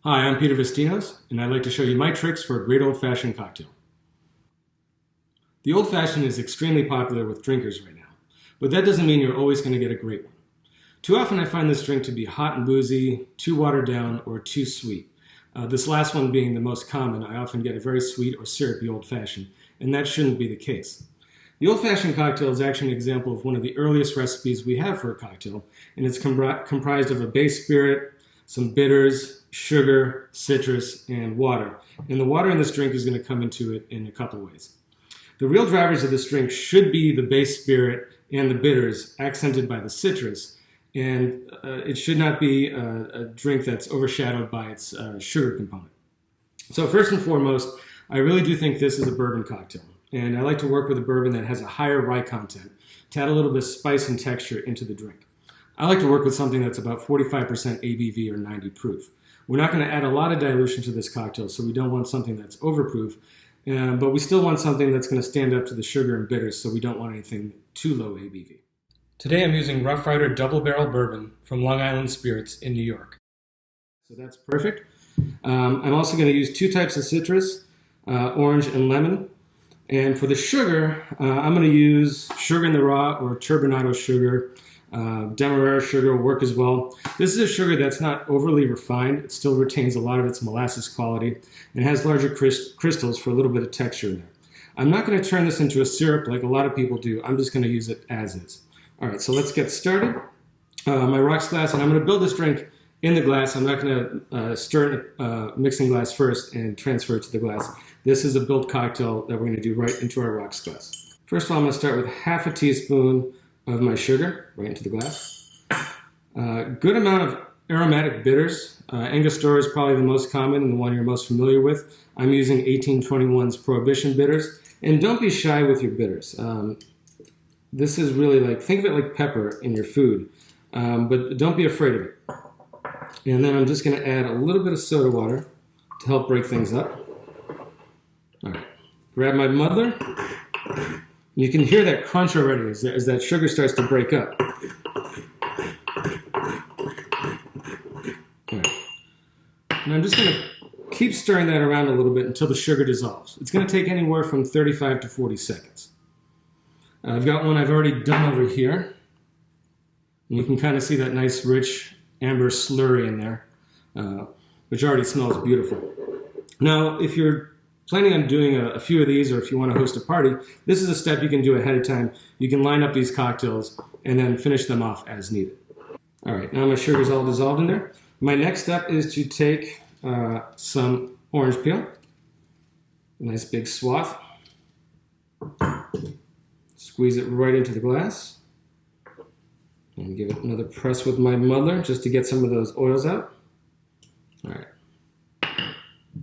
Hi, I'm Peter Vistinos, and I'd like to show you my tricks for a great old-fashioned cocktail. The old-fashioned is extremely popular with drinkers right now, but that doesn't mean you're always going to get a great one. Too often I find this drink to be hot and boozy, too watered down, or too sweet. This last one being the most common, I often get a very sweet or syrupy old-fashioned, and that shouldn't be the case. The old-fashioned cocktail is actually an example of one of the earliest recipes we have for a cocktail, and it's comprised of a base spirit, some bitters, sugar, citrus, and water. And the water in this drink is going to come into it in a couple ways. The real drivers of this drink should be the base spirit and the bitters, accented by the citrus. And it should not be a drink that's overshadowed by its sugar component. So first and foremost, I really do think this is a bourbon cocktail. And I like to work with a bourbon that has a higher rye content to add a little bit of spice and texture into the drink. I like to work with something that's about 45% ABV or 90 proof. We're not going to add a lot of dilution to this cocktail, so we don't want something that's overproof, but we still want something that's going to stand up to the sugar and bitters, so we don't want anything too low ABV. Today I'm using Rough Rider Double Barrel Bourbon from Long Island Spirits in New York. So that's perfect. I'm also going to use two types of citrus, orange and lemon. And for the sugar, I'm going to use sugar in the raw or turbinado sugar. Demerara sugar will work as well. This is a sugar that's not overly refined. It still retains a lot of its molasses quality and has larger crystals for a little bit of texture in there. I'm not going to turn this into a syrup like a lot of people do. I'm just going to use it as is. All right, so let's get started. My rocks glass, and I'm going to build this drink in the glass. I'm not going to stir it in a mixing glass first and transfer it to the glass. This is a built cocktail that we're going to do right into our rocks glass. First of all, I'm going to start with half a teaspoon of my sugar right into the glass. Good amount of aromatic bitters. Angostura is probably the most common and the one you're most familiar with. I'm using 1821's Prohibition bitters. And don't be shy with your bitters. This is really like, think of it like pepper in your food, but don't be afraid of it. And then I'm just going to add a little bit of soda water to help break things up. All right, grab my muddler. You can hear that crunch already as that sugar starts to break up. Right. And I'm just going to keep stirring that around a little bit until the sugar dissolves. It's going to take anywhere from 35 to 40 seconds. I've got one I've already done over here. And you can kind of see that nice, rich, amber slurry in there, which already smells beautiful. Now, if you're planning on doing a few of these, or if you want to host a party, this is a step you can do ahead of time. You can line up these cocktails and then finish them off as needed. All right, now my sugar's all dissolved in there. My next step is to take some orange peel, a nice big swath, squeeze it right into the glass, and give it another press with my muddler just to get some of those oils out. All right.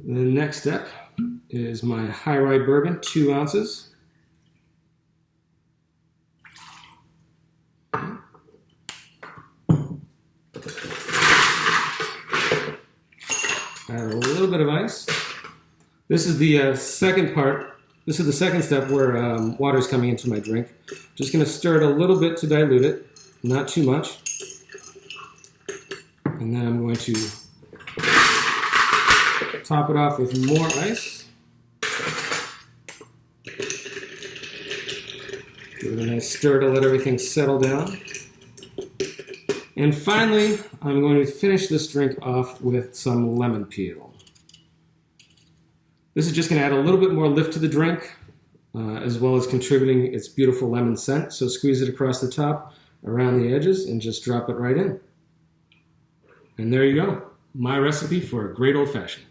The next step is my high rye bourbon, 2 ounces. Add a little bit of ice. This is the second part. This is the second step where water is coming into my drink. Just going to stir it a little bit to dilute it, not too much. And then I'm going to top it off with more ice. Give it a nice stir to let everything settle down. And finally, I'm going to finish this drink off with some lemon peel. This is just going to add a little bit more lift to the drink, as well as contributing its beautiful lemon scent. So squeeze it across the top, around the edges, and just drop it right in. And there you go, my recipe for a great old-fashioned.